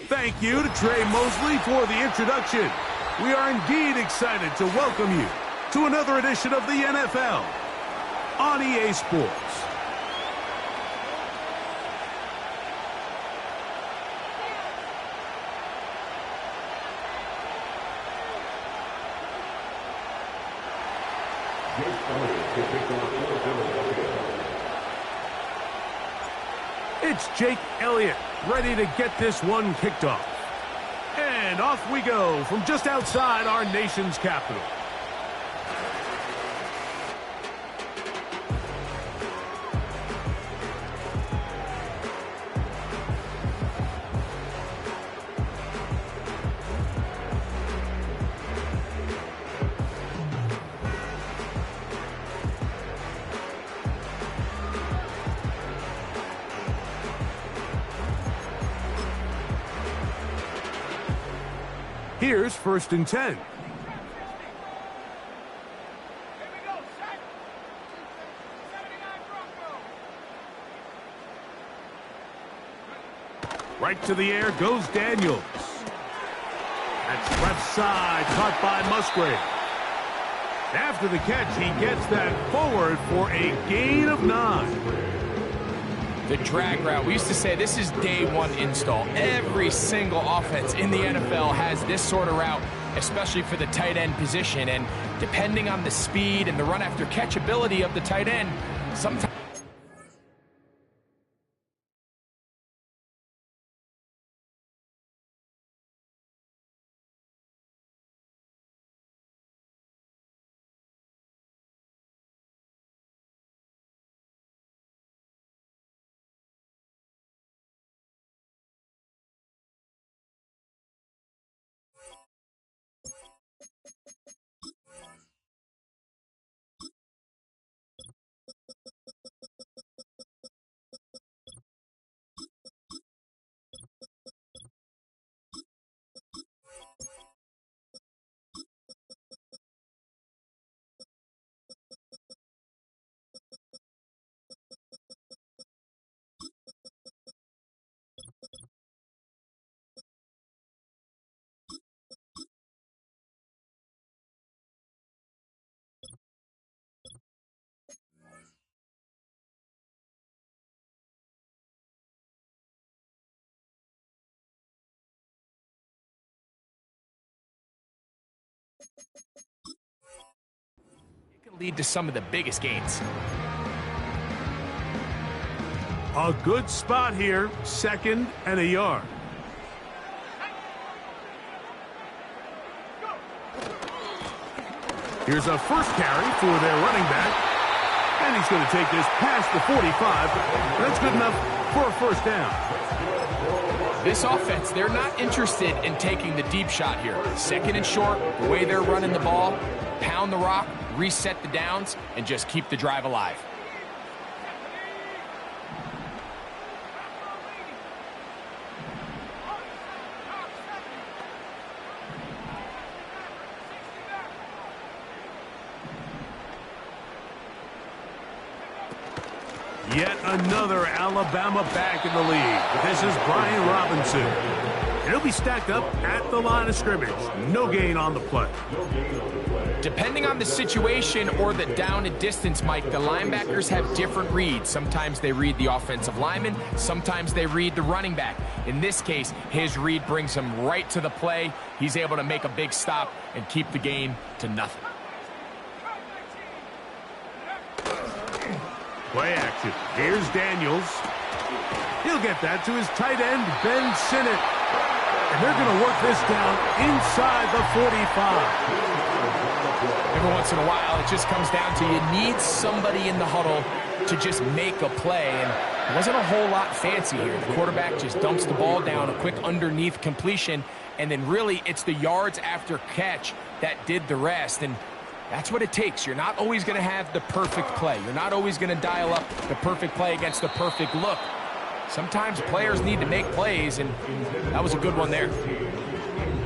Thank you to Trey Mosley for the introduction. We are indeed excited to welcome you to another edition of the NFL on EA Sports. It's Jake Elliott ready to get this one kicked off. And off we go from just outside our nation's capital. Here's 1st and 10. Right to the air goes Daniels. That's left side, caught by Musgrave. After the catch, he gets that forward for a gain of 9. The drag route. We used to say this is day one install. Every single offense in the NFL has this sort of route, especially for the tight end position. And depending on the speed and the run after catch ability of the tight end, sometimes it can lead to some of the biggest gains. A good spot here, 2nd and a yard. Here's a first carry for their running back. And he's going to take this past the 45. That's good enough for a 1st down. This offense, they're not interested in taking the deep shot here. 2nd and short, the way they're running the ball, pound the rock, reset the downs, and just keep the drive alive. Yet another Alabama back in the league. This is Brian Robinson. He'll be stacked up at the line of scrimmage. No gain on the play. Depending on the situation or the down and distance, Mike, the linebackers have different reads. Sometimes they read the offensive lineman. Sometimes they read the running back. In this case, his read brings him right to the play. He's able to make a big stop and keep the gain to nothing. Play action. Here's Daniels. He'll get that to his tight end, Ben Sinnott. And they're going to work this down inside the 45. Every once in a while, it just comes down to you need somebody in the huddle to just make a play. And it wasn't a whole lot fancy here. The quarterback just dumps the ball down, a quick underneath completion, and then really it's the yards after catch that did the rest. And that's what it takes. You're not always going to have the perfect play. You're not always going to dial up the perfect play against the perfect look. Sometimes players need to make plays, and that was a good one there.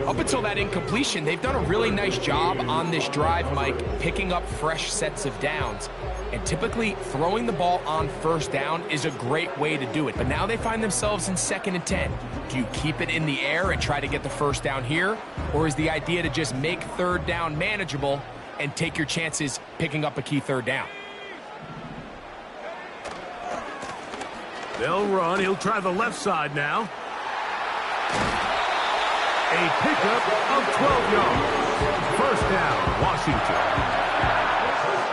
Up until that incompletion, they've done a really nice job on this drive, Mike, picking up fresh sets of downs. And typically, throwing the ball on first down is a great way to do it. But now they find themselves in 2nd and 10. Do you keep it in the air and try to get the first down here? Or is the idea to just make 3rd down manageable and take your chances picking up a key 3rd down? They'll run. He'll try the left side now. A pickup of 12 yards. First down, Washington.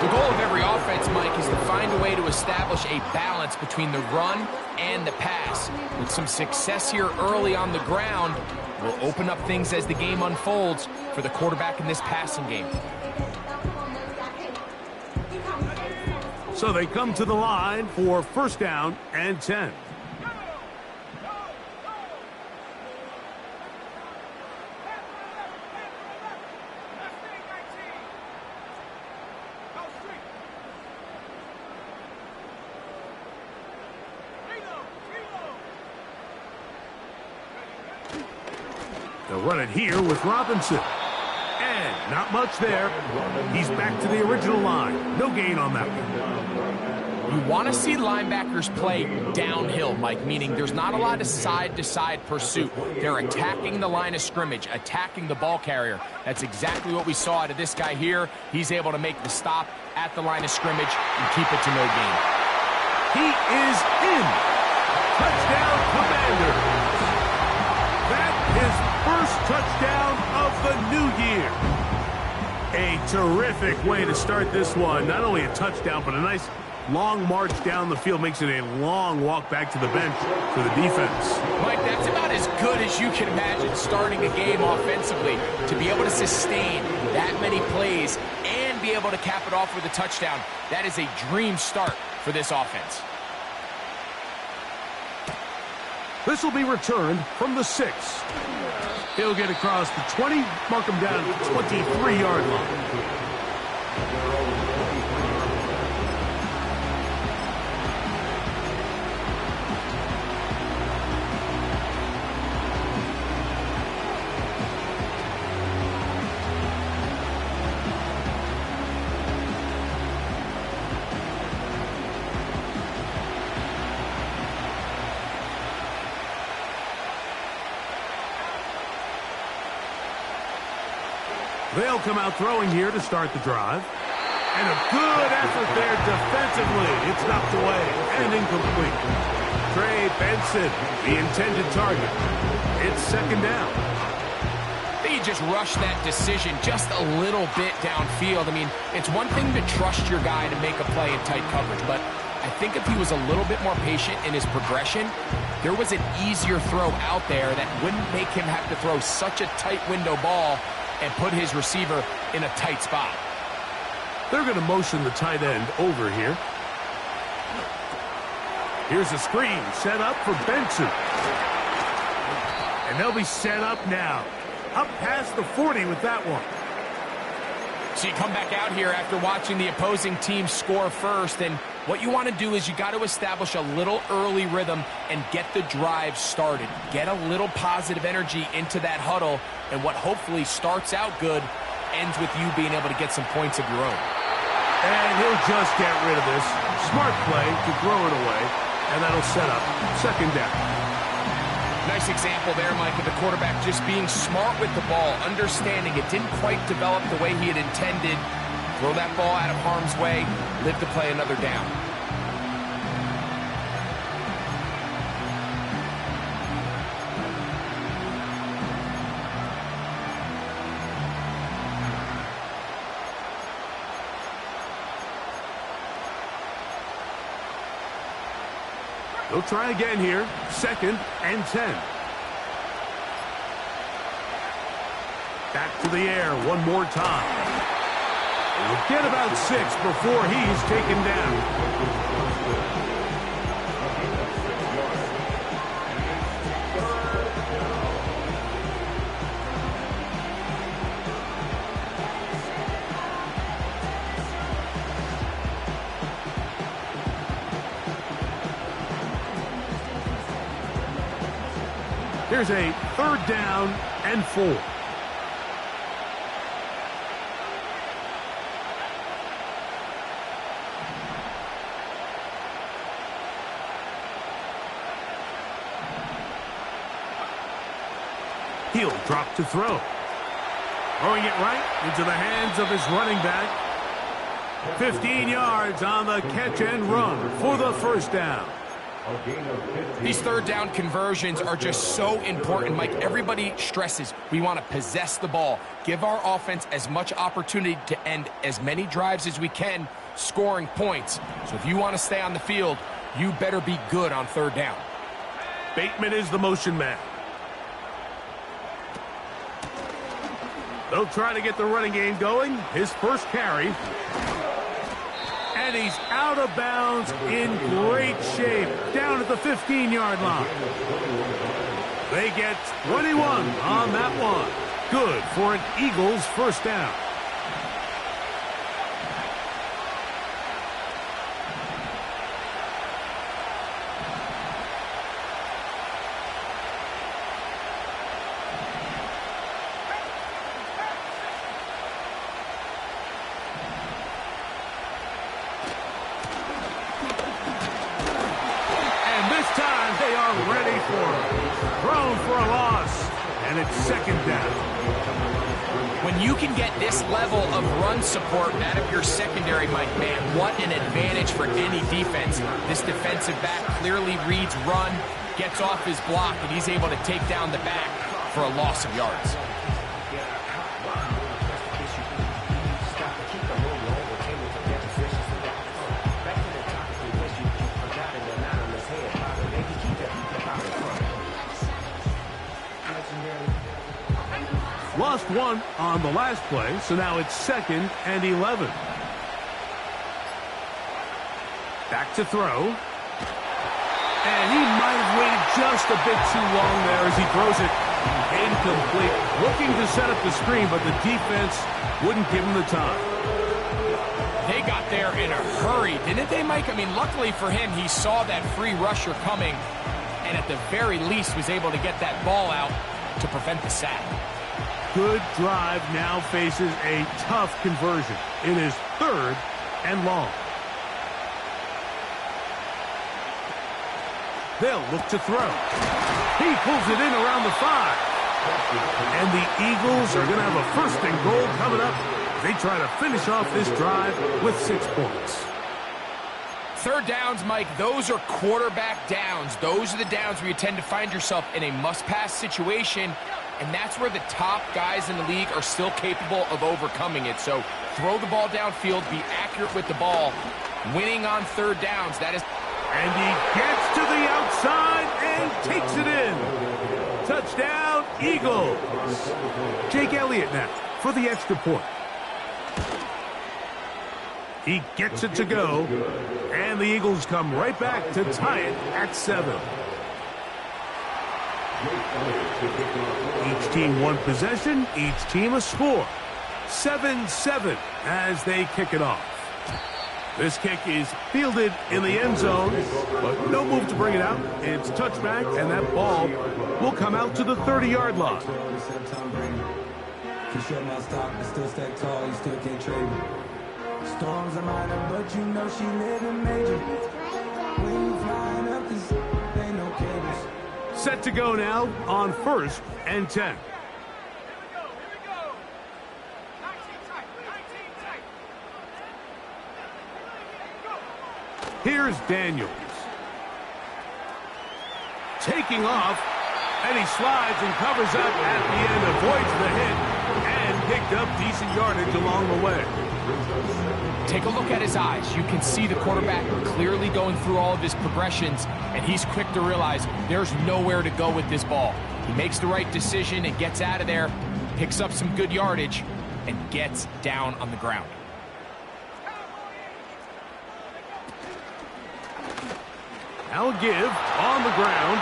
The goal of every offense, Mike, is to find a way to establish a balance between the run and the pass. With some success here early on the ground, will open up things as the game unfolds for the quarterback in this passing game. So they come to the line for first down and 10. They'll run it here with Robinson. And not much there. He's back to the original line. No gain on that one. You want to see linebackers play downhill, Mike, meaning there's not a lot of side-to-side pursuit. They're attacking the line of scrimmage, attacking the ball carrier. That's exactly what we saw out of this guy here. He's able to make the stop at the line of scrimmage and keep it to no gain. He is in. Touchdown, Commanders. His first touchdown of the new year. A terrific way to start this one. Not only a touchdown, but a nice long march down the field. Makes it a long walk back to the bench for the defense. Mike, that's about as good as you can imagine starting a game offensively. To be able to sustain that many plays and be able to cap it off with a touchdown, that is a dream start for this offense. This will be returned from the 6. He'll get across the 20, mark him down at the 23-yard line. They'll come out throwing here to start the drive. And a good effort there defensively. It's knocked away and incomplete. Trey Benson, the intended target. It's 2nd down. He just rushed that decision just a little bit downfield. I mean, it's one thing to trust your guy to make a play in tight coverage, but I think if he was a little bit more patient in his progression, there was an easier throw out there that wouldn't make him have to throw such a tight window ball and put his receiver in a tight spot. They're going to motion the tight end over here. Here's a screen set up for Benson. And they'll be set up now. Up past the 40 with that one. So you come back out here after watching the opposing team score first, and what you want to do is you got to establish a little early rhythm and get the drive started. Get a little positive energy into that huddle, and what hopefully starts out good ends with you being able to get some points of your own. And he'll just get rid of this. Smart play to throw it away, and that'll set up 2nd down. Nice example there, Mike, of the quarterback just being smart with the ball, understanding it didn't quite develop the way he had intended. Throw that ball out of harm's way, live to play another down. They'll try again here. 2nd and 10. Back to the air one more time. And we'll get about 6 before he's taken down. Here's a 3rd down and 4. He'll drop to throw. Throwing it right into the hands of his running back. 15 yards on the catch and run for the first down. These third down conversions are just so important, Mike. Everybody stresses we want to possess the ball, give our offense as much opportunity to end as many drives as we can, scoring points. So if you want to stay on the field, you better be good on third down. Bateman is the motion man. They'll try to get the running game going. His first carry. And he's out of bounds in great shape, down at the 15-yard line. They get 21 on that one. Good for an Eagles first down. Ready for him. Thrown for a loss. And it's second down. When you can get this level of run support out of your secondary, Mike, man, what an advantage for any defense. This defensive back clearly reads run, gets off his block, and he's able to take down the back for a loss of yards. Lost one on the last play, so now it's 2nd and 11. Back to throw. And he might have waited just a bit too long there as he throws it incomplete. Looking to set up the screen, but the defense wouldn't give him the time. They got there in a hurry, didn't they, Mike? I mean, luckily for him, he saw that free rusher coming and at the very least was able to get that ball out to prevent the sack. Good drive now faces a tough conversion. It is 3rd and long. They'll look to throw. He pulls it in around the 5. And the Eagles are going to have a 1st and goal coming up. They try to finish off this drive with 6 points. Third downs, Mike, those are quarterback downs. Those are the downs where you tend to find yourself in a must-pass situation, and that's where the top guys in the league are still capable of overcoming it. So throw the ball downfield, be accurate with the ball. Winning on third downs, that is... And he gets to the outside and takes it in. Touchdown, Eagles. Jake Elliott now for the extra point. He gets it to go, and the Eagles come right back to tie it at 7. Each team one possession, each team a score. 7-7 as they kick it off. This kick is fielded in the end zone, but no move to bring it out. It's touchback, and that ball will come out to the 30-yard line. Storms are minor, but you know she living major. When you flying up, this ain't no cables. Set to go now on 1st and 10. Here's Daniels. Taking off, and he slides and covers up at the end, avoids the hit, and picked up decent yardage along the way. Take a look at his eyes. You can see the quarterback clearly going through all of his progressions, and he's quick to realize there's nowhere to go with this ball. He makes the right decision and gets out of there, picks up some good yardage, and gets down on the ground. Now a give on the ground,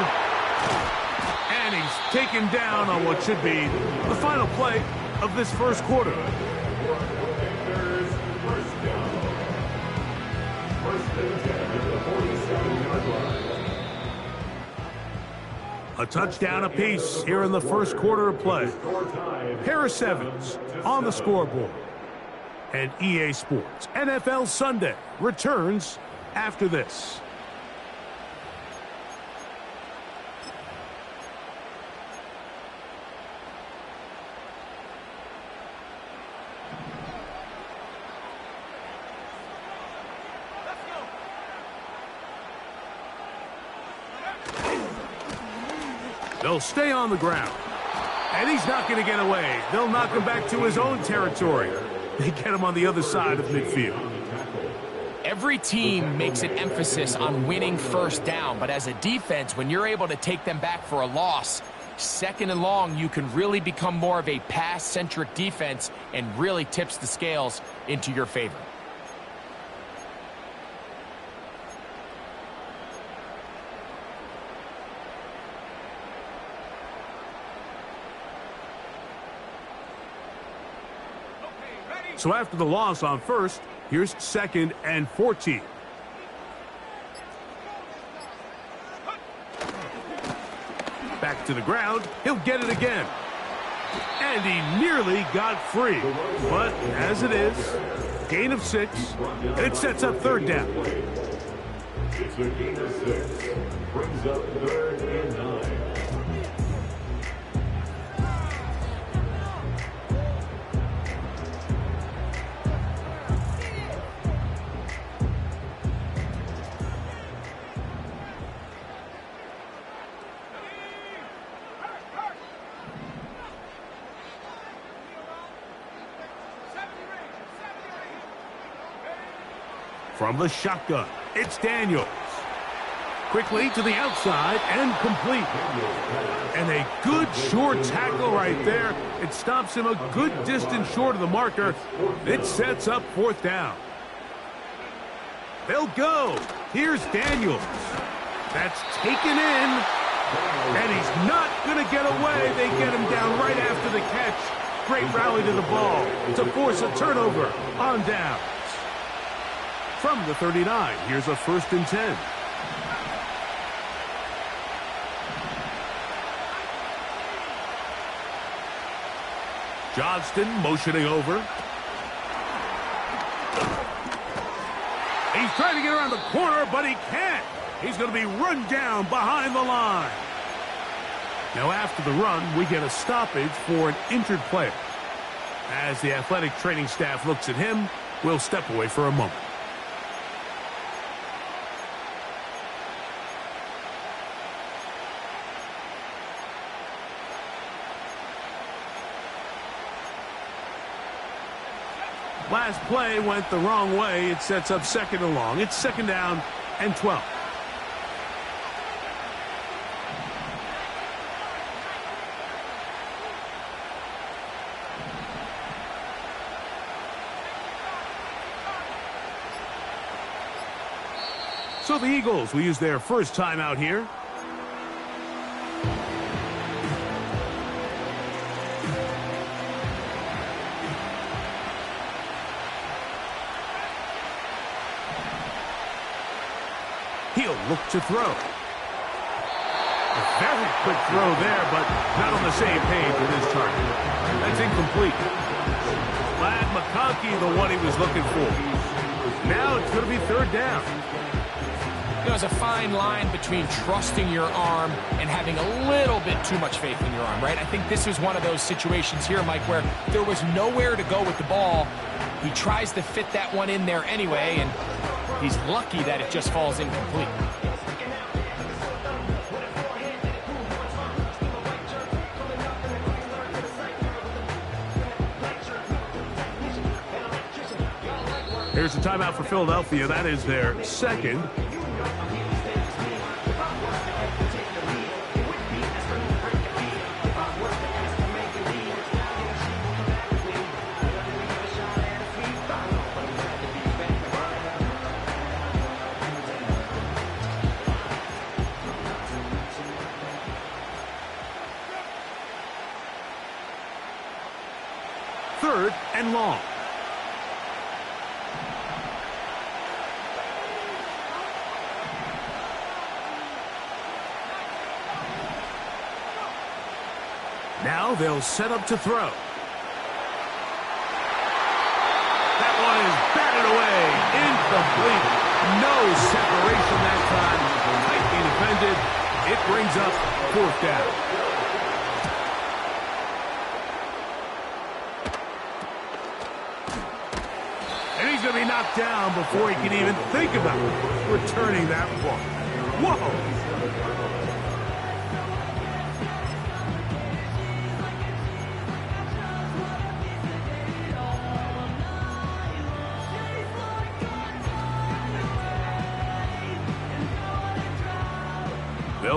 and he's taken down on what should be the final play of this first quarter. A touchdown apiece here in the first quarter of play. Harris Evans on the scoreboard. And EA Sports NFL Sunday returns after this. They'll stay on the ground. And he's not going to get away. They'll knock him back to his own territory. They get him on the other side of midfield. Every team makes an emphasis on winning first down, but as a defense, when you're able to take them back for a loss, second and long, you can really become more of a pass-centric defense and really tips the scales into your favor. So after the loss on first, here's 2nd and 14. Back to the ground. He'll get it again. And he nearly got free. But as it is, gain of 6, and it sets up 3rd down. It's a gain of 6. Brings up 3rd and 9. From the shotgun, it's Daniels. Quickly to the outside and complete. And a good short tackle right there. It stops him a good distance short of the marker. It sets up 4th down. They'll go. Here's Daniels. That's taken in. And he's not going to get away. They get him down right after the catch. Great rally to the ball to force a turnover on down. From the 39, here's a 1st and 10. Johnston motioning over. He's trying to get around the corner, but he can't. He's going to be run down behind the line. Now after the run, we get a stoppage for an injured player. As the athletic training staff looks at him, we'll step away for a moment. Last play went the wrong way. It sets up 2nd and long. It's 2nd down and 12. So the Eagles will use their first timeout here. He'll look to throw. A very quick throw there, but not on the same page with his target. That's incomplete. Glad McConkey, the one he was looking for. Now it's going to be 3rd down. You know, there's a fine line between trusting your arm and having a little bit too much faith in your arm, right? I think this is one of those situations here, Mike, where there was nowhere to go with the ball. He tries to fit that one in there anyway, and he's lucky that it just falls incomplete. Here's the timeout for Philadelphia. That is their 2nd. Third and long. Now they'll set up to throw. That one is batted away. Incomplete. No separation that time. Tightly defended. It brings up 4th down. And he's going to be knocked down before he can even think about returning that ball. Whoa!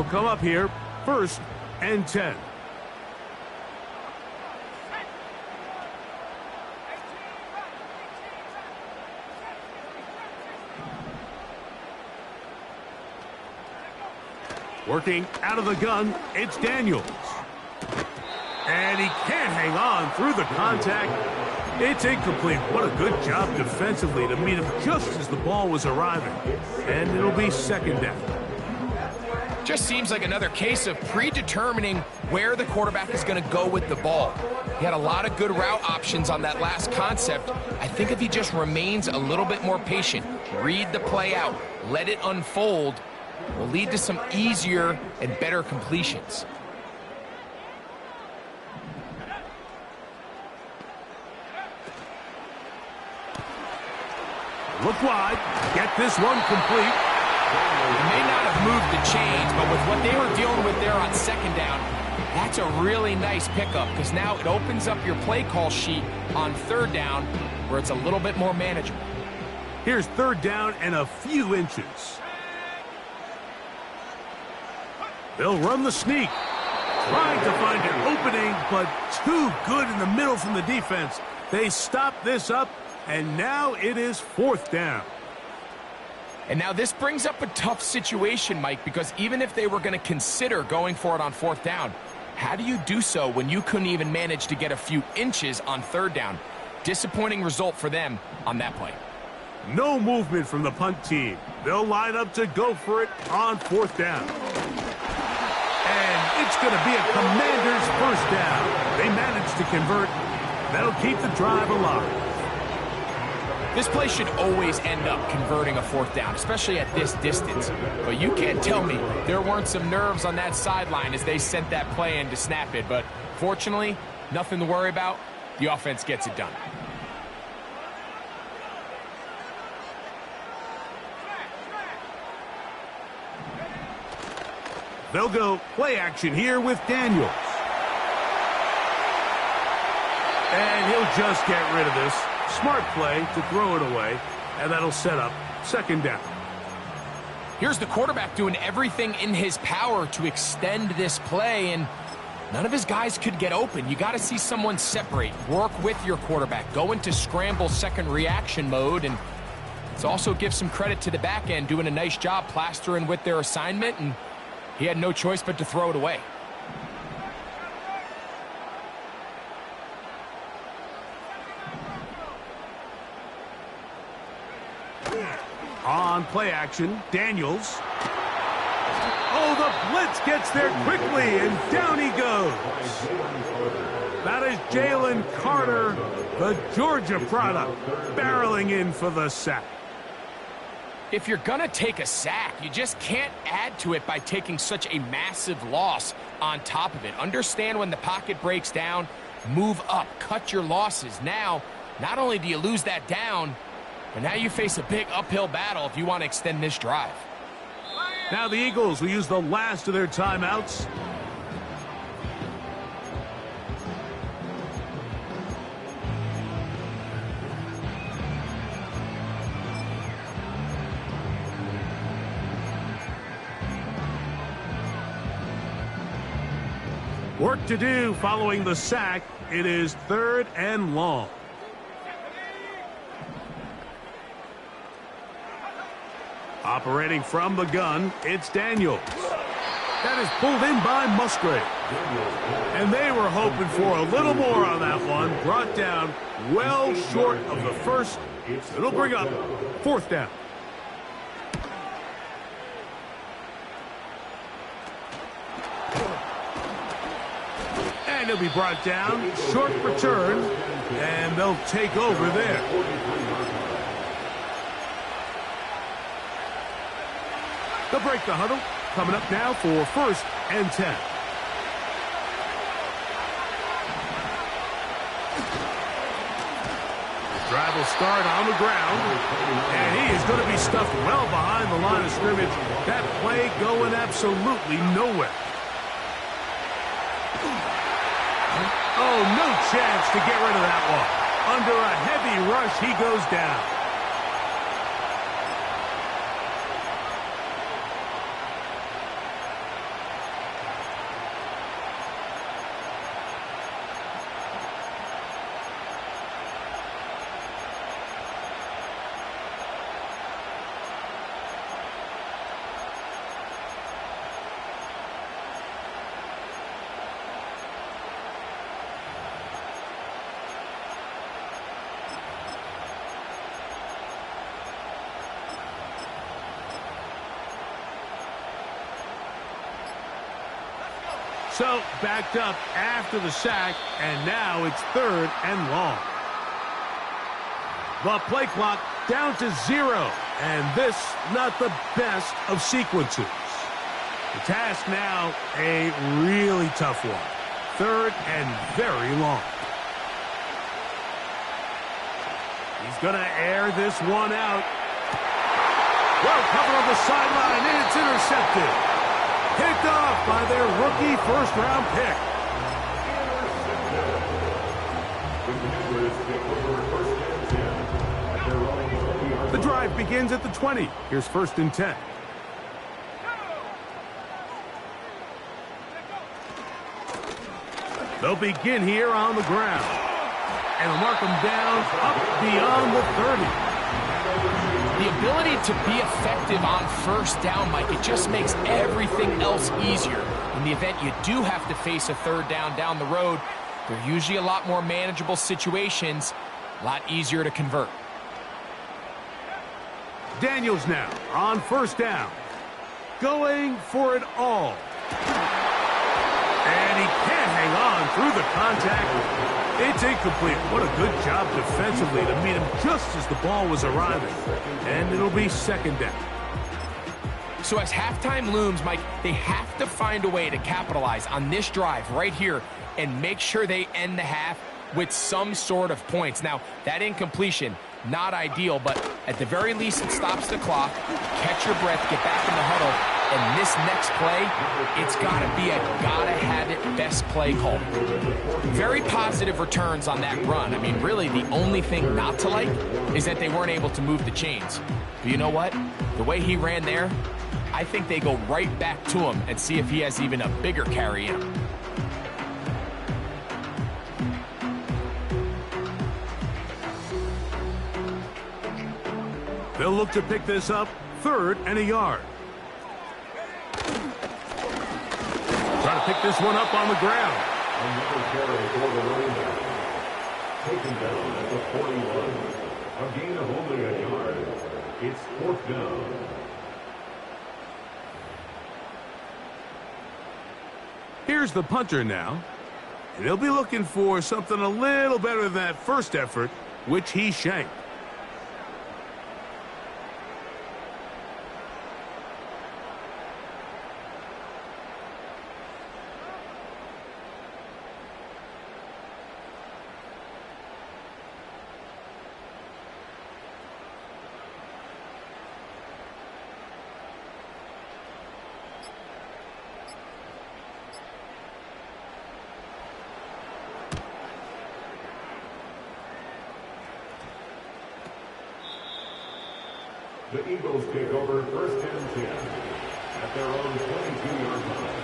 come up here, 1st and 10. Working out of the gun, it's Daniels. And he can't hang on through the contact. It's incomplete. What a good job defensively to meet him just as the ball was arriving. And it'll be 2nd down. Just seems like another case of predetermining where the quarterback is going to go with the ball. He had a lot of good route options on that last concept. I think if he just remains a little bit more patient, read the play out, let it unfold, will lead to some easier and better completions. Look wide, get this one complete. He may not have moved the chains, but with what they were dealing with there on 2nd down, that's a really nice pickup because now it opens up your play call sheet on 3rd down where it's a little bit more manageable. Here's 3rd down and a few inches. They'll run the sneak. Trying to find an opening, but too good in the middle from the defense. They stop this up, and now it is 4th down. And now this brings up a tough situation, Mike, because even if they were going to consider going for it on 4th down, how do you do so when you couldn't even manage to get a few inches on 3rd down? Disappointing result for them on that play. No movement from the punt team. They'll line up to go for it on 4th down. And it's going to be a Commanders 1st down. They managed to convert. That'll keep the drive alive. This play should always end up converting a 4th down, especially at this distance. But you can't tell me there weren't some nerves on that sideline as they sent that play in to snap it. But fortunately, nothing to worry about. The offense gets it done. They'll go play action here with Daniels. And he'll just get rid of this. Smart play to throw it away, and that'll set up 2nd down. Here's the quarterback doing everything in his power to extend this play, and none of his guys could get open. You got to see someone separate, work with your quarterback, go into scramble second reaction mode, and let's also give some credit to the back end doing a nice job plastering with their assignment, and he had no choice but to throw it away. On play action, Daniels. Oh, the blitz gets there quickly, and down he goes. That is Jalen Carter, the Georgia product, barreling in for the sack. If you're going to take a sack, you just can't add to it by taking such a massive loss on top of it. Understand when the pocket breaks down, move up, cut your losses. Now, not only do you lose that down, but now you face a big uphill battle if you want to extend this drive. Now the Eagles will use the last of their timeouts. Work to do following the sack. It is 3rd and long. Operating from the gun, it's Daniels. That is pulled in by Musgrave. And they were hoping for a little more on that one. Brought down well short of the first. It'll bring up 4th down. And he'll be brought down. Short return. And they'll take over there. They'll break the huddle. Coming up now for 1st and 10. Drive will start on the ground. And he is going to be stuffed well behind the line of scrimmage. That play going absolutely nowhere. Oh, no chance to get rid of that one. Under a heavy rush, he goes down. So, backed up after the sack, and now it's 3rd and long. The play clock down to 0, and this not the best of sequences. The task now, a really tough one. 3rd and very long. He's going to air this one out. Well covered on the sideline, and it's intercepted. Picked off by their rookie first-round pick. The drive begins at the 20. Here's 1st and 10. They'll begin here on the ground. And they'll mark them down up beyond the 30. The ability to be effective on 1st down, Mike, it just makes everything else easier. In the event you do have to face a 3rd down the road, they're usually a lot more manageable situations, a lot easier to convert. Daniels now on 1st down. Going for it all. And he can't hang on through the contact. It's incomplete. What a good job defensively to meet him just as the ball was arriving. And it'll be 2nd down. So as halftime looms, Mike, they have to find a way to capitalize on this drive right here and make sure they end the half with some sort of points. Now, that incompletion, not ideal, but at the very least, it stops the clock. Catch your breath, get back in the huddle. And this next play, it's got to be a gotta-have-it best play call. Very positive returns on that run. I mean, really, the only thing not to like is that they weren't able to move the chains. But you know what? The way he ran there, I think they go right back to him and see if he has even a bigger carry in him. They'll look to pick this up 3rd and a yard. Try to pick this one up on the ground. Another carry for the running back. Taken down at the 41. A gain of only a yard. It's 4th down. Here's the punter now. And he'll be looking for something a little better than that first effort, which he shanked. The Eagles take over 1st and 10 at their own 22-yard line.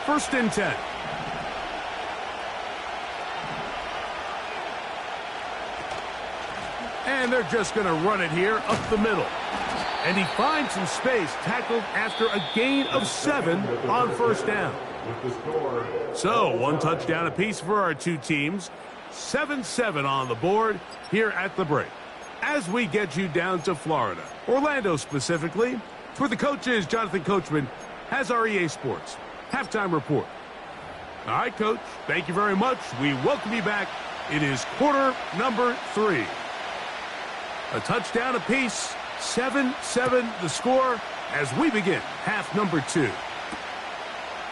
First and 10. And they're just going to run it here up the middle. And he finds some space, tackled after a gain of 7 on 1st down. So, 1 touchdown apiece for our two teams. 7-7 on the board here at the break. As we get you down to Florida, Orlando specifically, it's where the coach is. Jonathan Coachman has our EA Sports halftime report. All right, Coach, thank you very much. We welcome you back. It is quarter number 3. A touchdown apiece, 7-7 the score as we begin half number 2.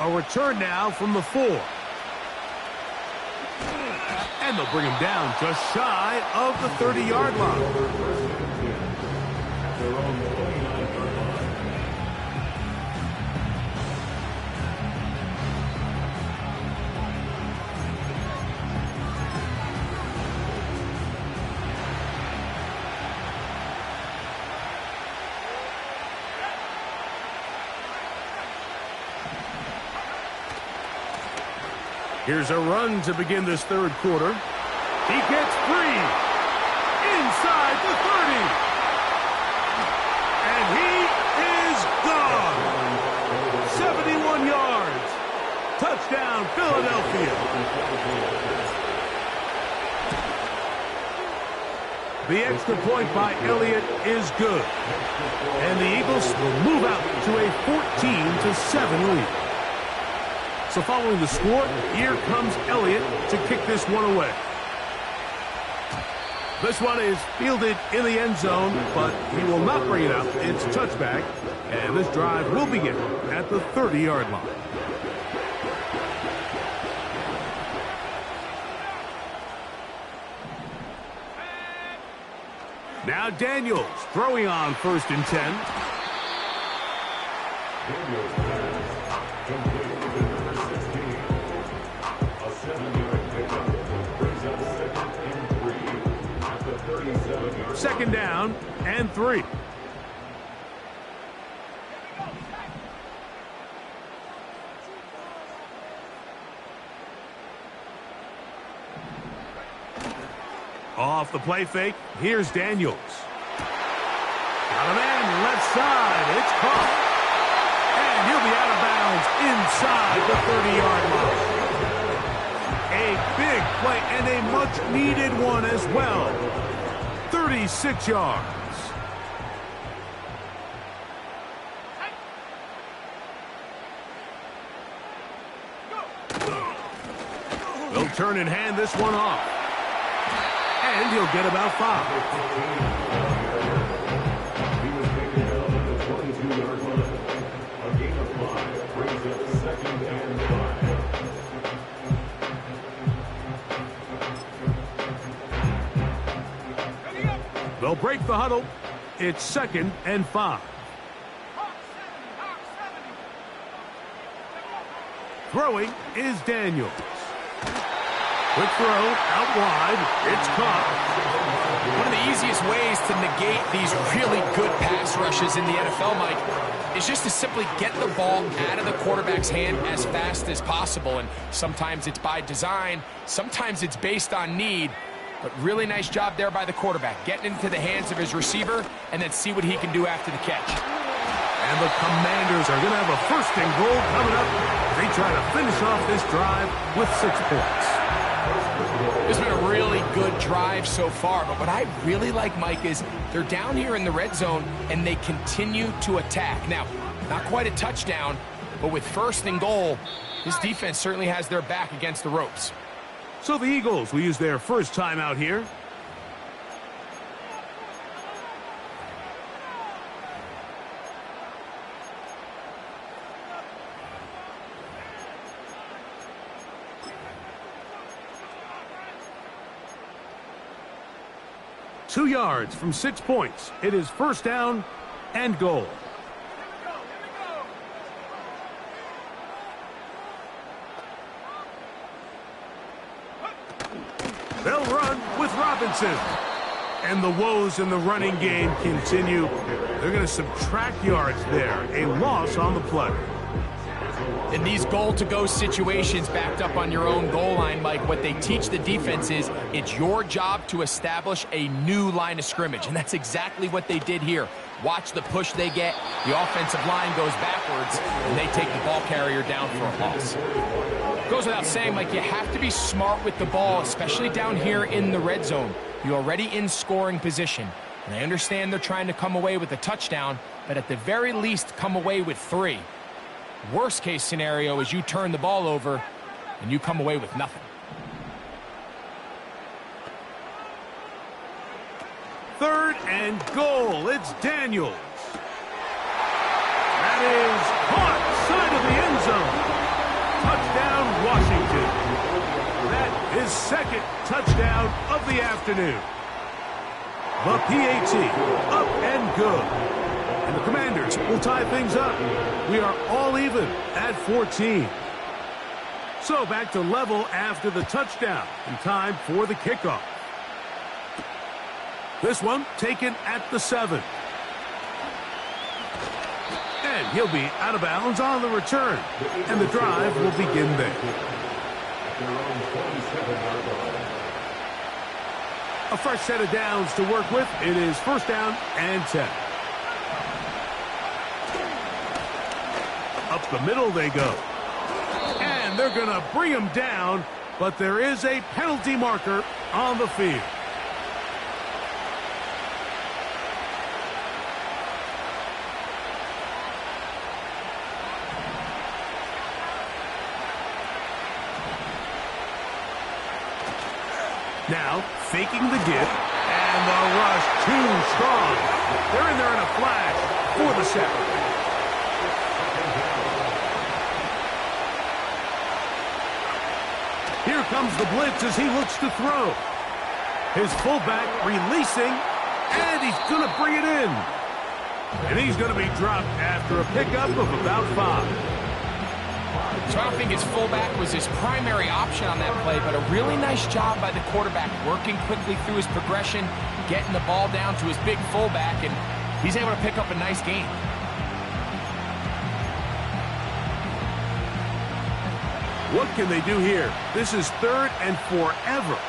A return now from the 4. And they'll bring him down just shy of the 30-yard line. Here's a run to begin this third quarter. He gets free inside the 30. And he is gone. 71 yards. Touchdown, Philadelphia. The extra extra point by Elliott is good. And the Eagles will move out to a 14-7 lead. So following the score, here comes Elliott to kick this one away. This one is fielded in the end zone, but he will not bring it out. It's touchback, and this drive will begin at the 30-yard line. Now Daniels throwing on 1st and 10. Daniels pass, complete to number 16. A 7-yard pickup brings up 2nd and 3 at the 37-yard. 2nd down and 3. Off the play fake, here's Daniels. Got a man left side, it's caught. And he'll be out of bounds inside the 30-yard line. A big play and a much-needed one as well. 36 yards. They'll turn and hand this one off. And he'll get about 5. He was taken down at the 22-yard line. A gain of 5 brings up 2nd and 5. They'll break the huddle. It's 2nd and 5. Throwing is Daniels. Quick throw, out wide, it's caught. One of the easiest ways to negate these really good pass rushes in the NFL, Mike, is just to simply get the ball out of the quarterback's hand as fast as possible. And sometimes it's by design, sometimes it's based on need. But really nice job there by the quarterback, getting into the hands of his receiver and then see what he can do after the catch. And the Commanders are going to have a 1st and goal coming up. They try to finish off this drive with 6 points. It's been a really good drive so far, but what I really like, Mike, is they're down here in the red zone and they continue to attack. Now, not quite a touchdown, but with 1st and goal, this defense certainly has their back against the ropes. So the Eagles will use their first time out here. Two yards from 6 points. It is 1st down and goal. They'll run with Robinson. And the woes in the running game continue. They're going to subtract yards there. A loss on the play. In these goal-to-go situations backed up on your own goal line, Mike, what they teach the defense is it's your job to establish a new line of scrimmage, and that's exactly what they did here. Watch the push they get. The offensive line goes backwards, and they take the ball carrier down for a loss. Goes without saying, Mike, you have to be smart with the ball, especially down here in the red zone. You're already in scoring position, and I understand they're trying to come away with a touchdown, but at the very least, come away with 3. Worst case scenario is you turn the ball over and you come away with nothing. 3rd and goal. It's Daniels. That is caught side of the end zone. Touchdown, Washington. That is 2nd touchdown of the afternoon. The PAT up and good. And the Commanders will tie things up. We are all even at 14. So back to level after the touchdown. And time for the kickoff. This one taken at the 7. And he'll be out of bounds on the return. And the drive will begin there. A fresh set of downs to work with. It is 1st down and 10. Up the middle they go. And they're going to bring him down, but there is a penalty marker on the field. Now, faking the dip, and the rush too strong. They're in there in a flash for the sack. Here comes the blitz as he looks to throw. His fullback releasing, and he's going to bring it in. And he's going to be dropped after a pickup of about 5. So I don't think his fullback was his primary option on that play, but a really nice job by the quarterback working quickly through his progression, getting the ball down to his big fullback, and he's able to pick up a nice gain. What can they do here? This is 3rd and forever.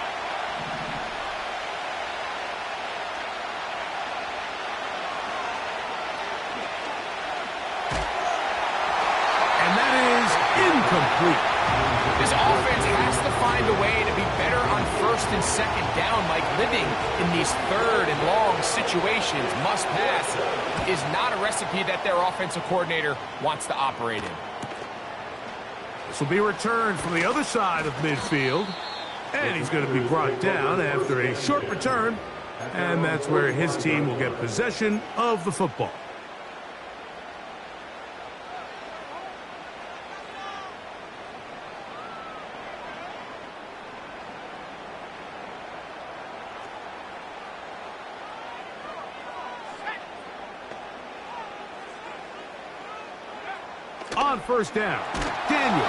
And that is incomplete. This offense has to find a way to be better on 1st and 2nd down. Like, living in these 3rd and long situations, must pass, is not a recipe that their offensive coordinator wants to operate in. This will be returned from the other side of midfield. And he's going to be brought down after a short return. And that's where his team will get possession of the football. On 1st down, Daniel.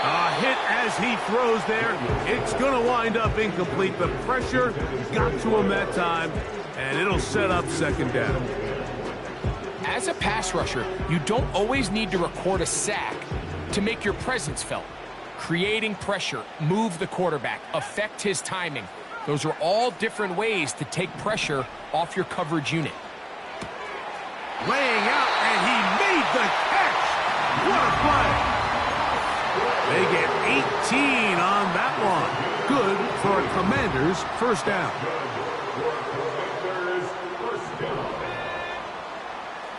A hit as he throws there. It's going to wind up incomplete. The pressure got to him that time, and it'll set up 2nd down. As a pass rusher, you don't always need to record a sack to make your presence felt. Creating pressure, move the quarterback, affect his timing. Those are all different ways to take pressure off your coverage unit. Laying out, and he made the catch. What a play. They get 18 on that one. Good for a Commander's 1st down.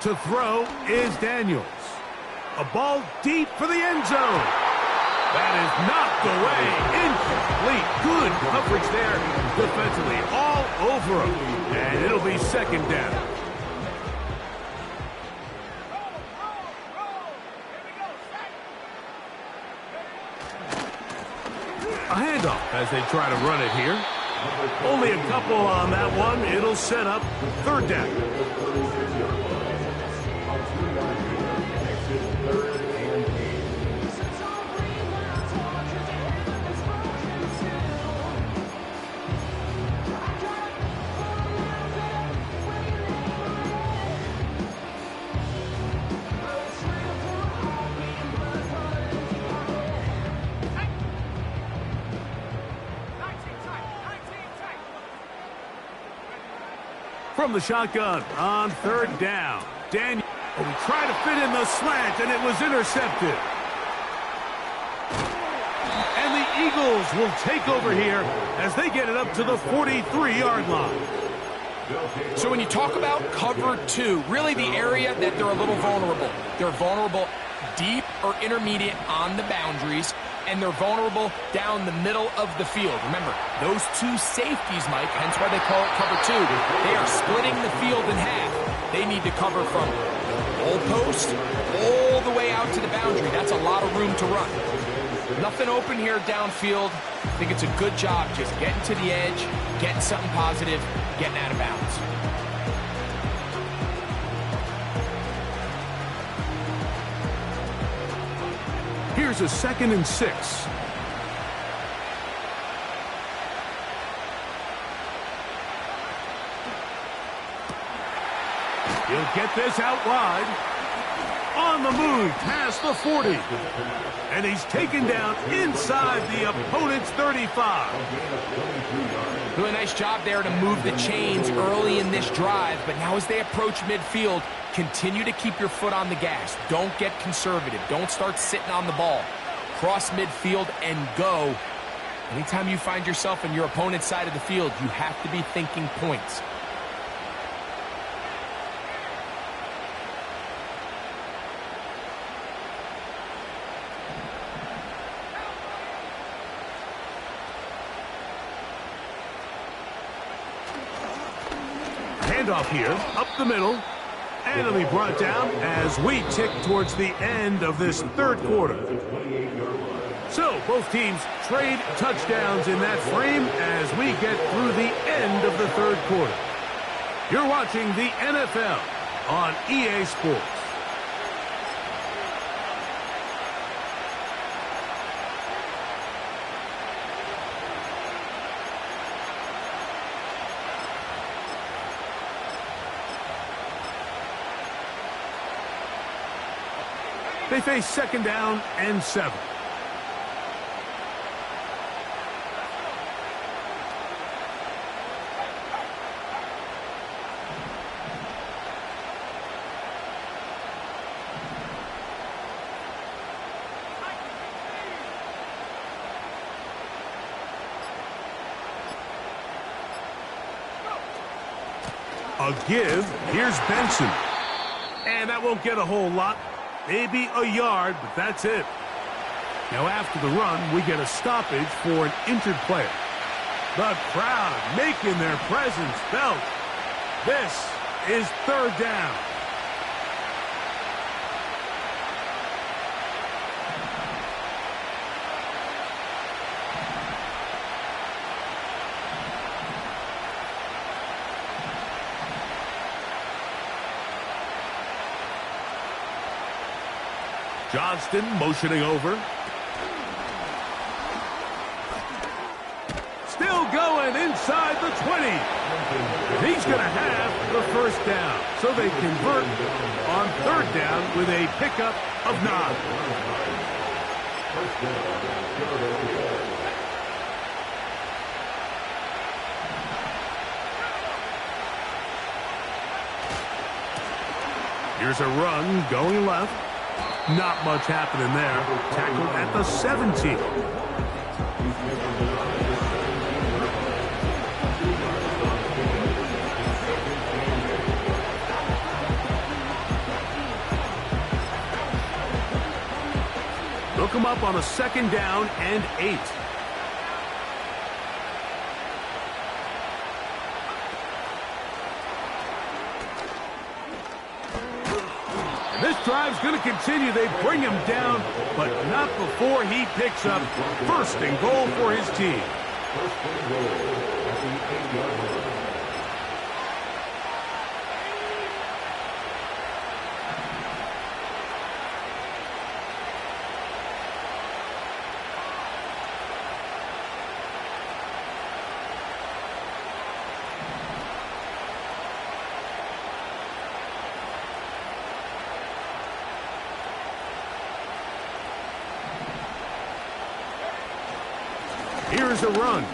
To throw is Daniels. A ball deep for the end zone. That is knocked away. Incomplete. Good coverage there defensively. All over him. And it'll be 2nd down. A handoff as they try to run it here. Only a couple on that one. It'll set up 3rd down. From the shotgun on 3rd down. Daniel tried to fit in the slant, and it was intercepted. And the Eagles will take over here as they get it up to the 43-yard line. So when you talk about cover 2, really the area that they're a little vulnerable. They're vulnerable deep or intermediate on the boundaries, and they're vulnerable down the middle of the field. Remember, those 2 safeties, Mike, hence why they call it cover 2, they are splitting the field in half. They need to cover from goalpost all the way out to the boundary. That's a lot of room to run. Nothing open here downfield. I think it's a good job just getting to the edge, getting something positive, getting out of bounds. Here's a 2nd and 6. He'll get this out wide. On the move past the 40. And he's taken down inside the opponent's 35. Really nice job there to move the chains early in this drive, but now as they approach midfield, continue to keep your foot on the gas. Don't get conservative. Don't start sitting on the ball. Cross midfield and go. Anytime you find yourself on your opponent's side of the field, you have to be thinking points. handoff here, up the middle, and it'll be brought down as we tick towards the end of this third quarter. So, both teams trade touchdowns in that frame as we get through the end of the third quarter. You're watching the NFL on EA Sports. They face second down and 7. A give. Here's Benson. And that won't get a whole lot. Maybe a yard, but that's it. Now after the run, we get a stoppage for an injured player. The crowd making their presence felt. This is third down. Johnston motioning over. Still going inside the 20. He's going to have the first down. So they convert on third down with a pickup of 9. Here's a run going left. Not much happening there. Tackled at the 17. Look him up on a second down and 8. This drive's going to continue. They bring him down, but not before he picks up first and goal for his team. First and goal at the 8-yard line. Here's a run.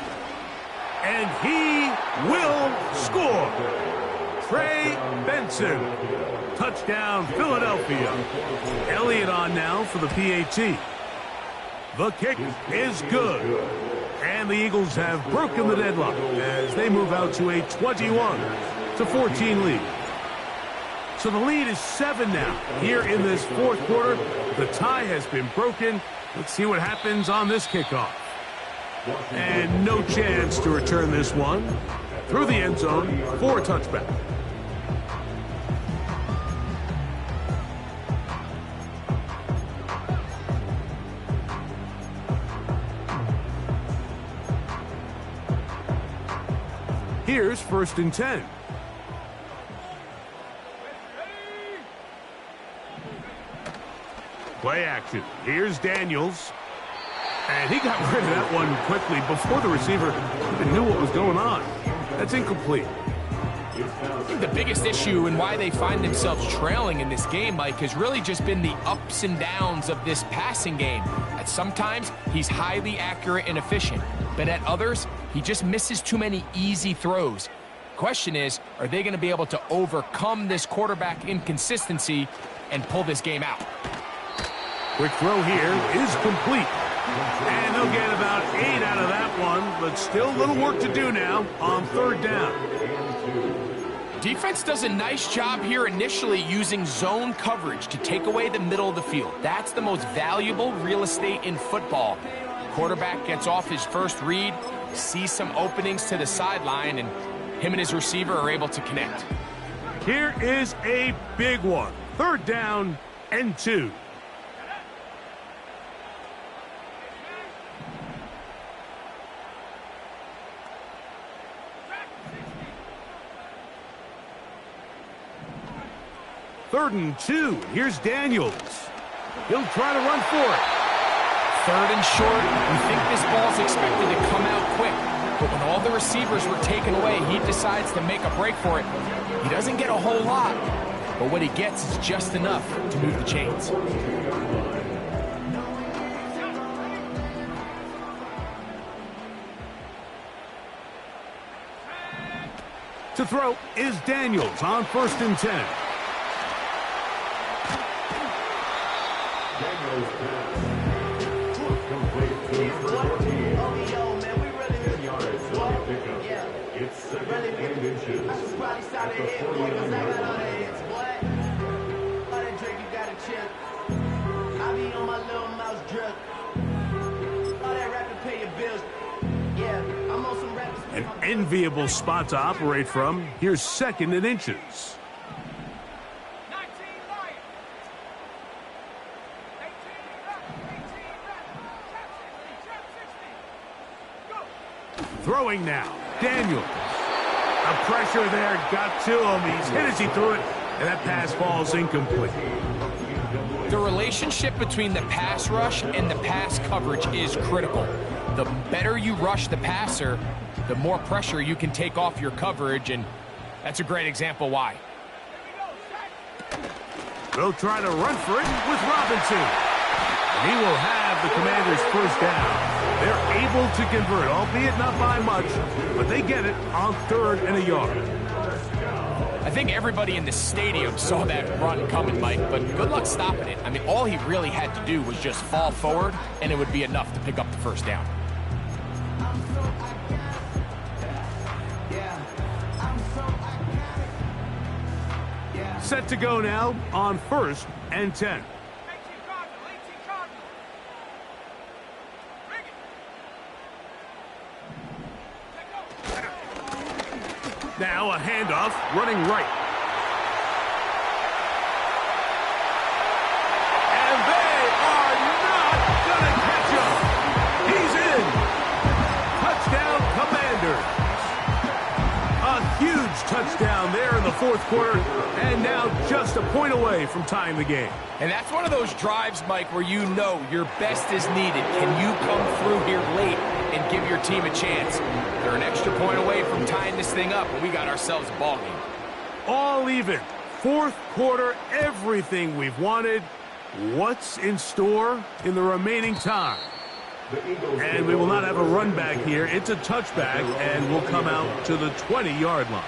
And he will score. Trey Benson. Touchdown, Philadelphia. Elliott on now for the PAT. The kick is good. And the Eagles have broken the deadlock as they move out to a 21-14 lead. So the lead is 7 now here in this fourth quarter. The tie has been broken. Let's see what happens on this kickoff. And no chance to return this one through the end zone for a touchback. Here's first and 10. Play action. Here's Daniels. And he got rid of that one quickly before the receiver even knew what was going on. That's incomplete. I think the biggest issue and why they find themselves trailing in this game, Mike, has really just been the ups and downs of this passing game. At sometimes, he's highly accurate and efficient, but at others, he just misses too many easy throws. Question is, are they going to be able to overcome this quarterback inconsistency and pull this game out? Quick throw here is complete. And they'll get about 8 out of that one, but still a little work to do now on third down. Defense does a nice job here initially using zone coverage to take away the middle of the field. That's the most valuable real estate in football. Quarterback gets off his first read, sees some openings to the sideline, and him and his receiver are able to connect. Here is a big one. 3rd down and 2. Third and 2. Here's Daniels. He'll try to run for it. 3rd and short. We think this ball's expected to come out quick. But when all the receivers were taken away, he decides to make a break for it. He doesn't get a whole lot, but what he gets is just enough to move the chains. To throw is Daniels on 1st and 10. Daniels pass. Complete to number 14. 10 yards on the pickup. It's 2nd and inches. At the 49-yard line. An enviable spot to operate from. Here's 2nd and inches. Throwing now. Daniels. The pressure there got to him. He's hit as he threw it, and that pass falls incomplete. The relationship between the pass rush and the pass coverage is critical. The better you rush the passer, the more pressure you can take off your coverage, and that's a great example why. They'll try to run for it with Robinson. And he will have the Commanders' 1st down. They're able to convert, albeit not by much, but they get it on 3rd and a yard. I think everybody in the stadium saw that run coming, Mike, but good luck stopping it. I mean, all he really had to do was just fall forward, and it would be enough to pick up the 1st down. Set to go now on 1st and 10. Now a handoff, running right. And they are not going to catch him. He's in. Touchdown, Commanders. A huge touchdown there in the 4th quarter, and now just a point away from tying the game. And that's one of those drives, Mike, where you know your best is needed. Can you come through here late and give your team a chance? They're an extra point away from tying this thing up, and we got ourselves a ball game. All even. 4th quarter, everything we've wanted. What's in store in the remaining time? And we will not have a run back here. It's a touchback, and we'll come out to the 20-yard line.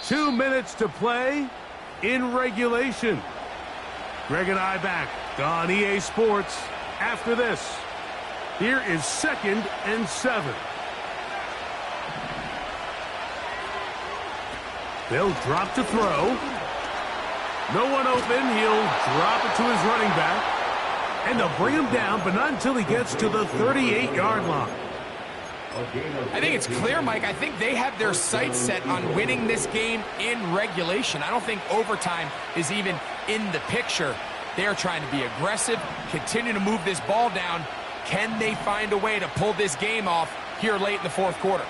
Two minutes to play in regulation. Greg and I back on EA Sports after this. Here is 2nd and 7. They'll drop to throw. No one open. He'll drop it to his running back. And they'll bring him down, but not until he gets to the 38-yard line. I think it's clear, Mike. I think they have their sights set on winning this game in regulation. I don't think overtime is even in the picture. They're trying to be aggressive, continue to move this ball down, Can they find a way to pull this game off here late in the fourth quarter?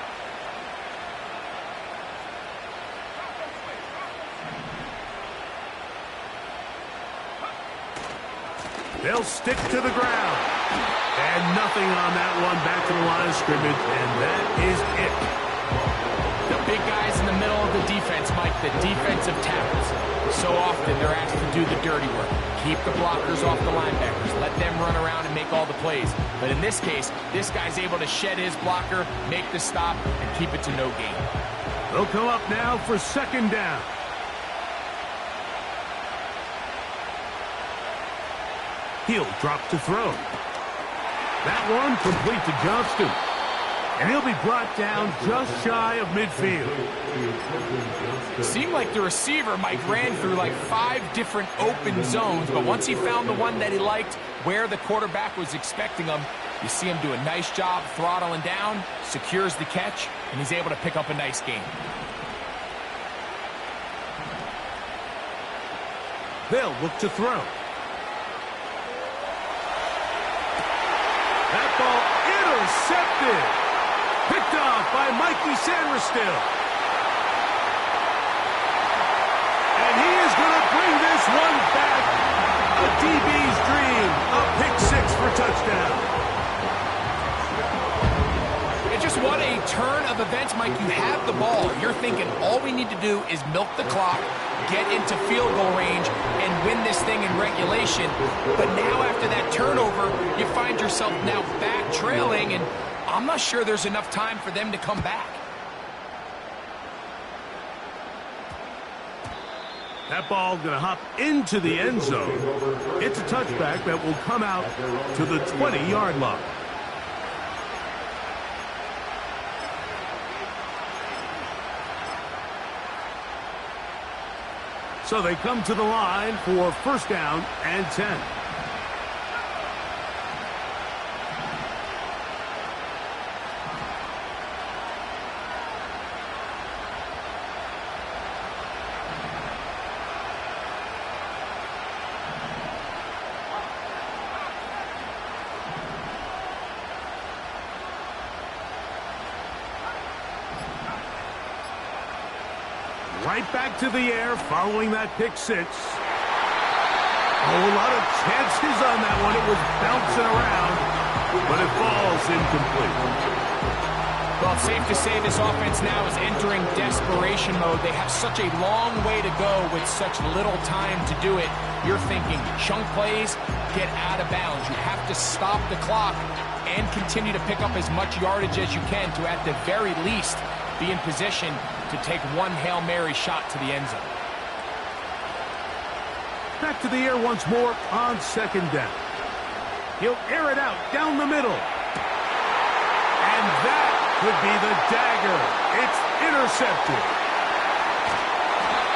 They'll stick to the ground. And nothing on that one. Back to the line of scrimmage, and that is it. The big guys in the middle of the defense, Mike, the defensive tackles. So often they're asked to do the dirty work. Keep the blockers off the linebackers. Let them run around and make all the plays. But in this case, this guy's able to shed his blocker, make the stop, and keep it to no gain. They'll come up now for second down. He'll drop to throw. That one complete to Johnston. And he'll be brought down just shy of midfield. It seemed like the receiver, Mike, ran through like 5 different open zones, but once he found the one that he liked, where the quarterback was expecting him, you see him do a nice job throttling down, secures the catch, and he's able to pick up a nice gain. They'll look to throw. That ball intercepted. Picked off by Mikey Sanderstill. And he is going to bring this one back. A DB's dream. A pick 6 for touchdown. It's just what a turn of events, Mike. You have the ball. You're thinking all we need to do is milk the clock, get into field goal range, and win this thing in regulation. But now after that turnover, you find yourself now back trailing, and I'm not sure there's enough time for them to come back. That ball going to hop into the end zone. It's a touchback that will come out to the 20-yard line. So they come to the line for first down and 10. Right back to the air following that pick 6. Oh, a lot of chances on that one. It was bouncing around, but it falls incomplete. Well, it's safe to say this offense now is entering desperation mode. They have such a long way to go with such little time to do it. You're thinking chunk plays, get out of bounds. You have to stop the clock and continue to pick up as much yardage as you can to, at the very least, be in position to take one Hail Mary shot to the end zone. Back to the air once more on second down. He'll air it out down the middle. And that could be the dagger. It's intercepted.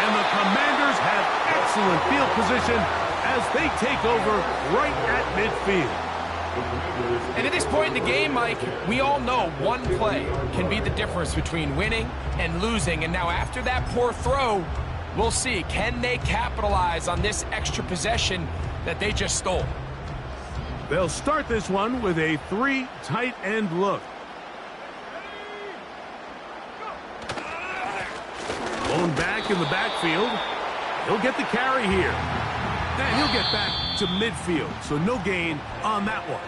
And the Commanders have excellent field position as they take over right at midfield. And at this point in the game, Mike, we all know one play can be the difference between winning and losing. And now after that poor throw, we'll see, can they capitalize on this extra possession that they just stole? They'll start this one with a 3 tight end look. Blown back in the backfield. He'll get the carry here. And he'll get back to midfield, so no gain on that one.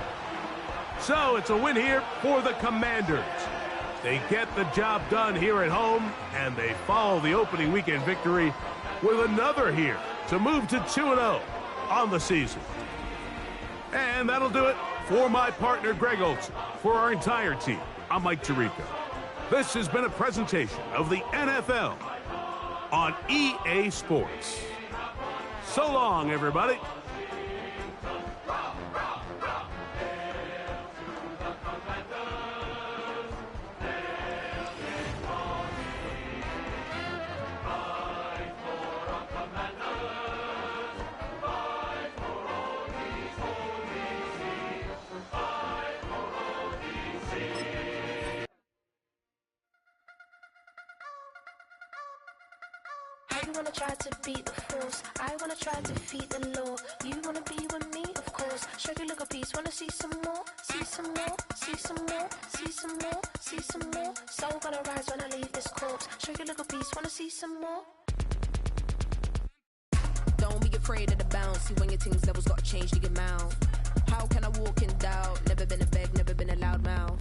So it's a win here for the Commanders. They get the job done here at home, and they follow the opening weekend victory with another here to move to 2-0 on the season. And that'll do it for my partner, Greg Olson. For our entire team, I'm Mike Tirico. This has been a presentation of the NFL on EA Sports. So long, everybody. You wanna try to beat the force, I wanna try to defeat the law. You wanna be with me, of course. Show you look a piece, wanna see some more? See some some more, see some more, see some more, see some more. Soul gonna rise when I leave this corpse. Show you a little piece, wanna see some more? Don't be afraid of the bounce. See when your things levels gotta change to get mouth. How can I walk in doubt? Never been a beg, never been a loud mouth.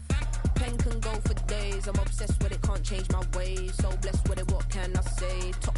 Pen can go for days. I'm obsessed with it, can't change my ways. So blessed with it, what can I say? Top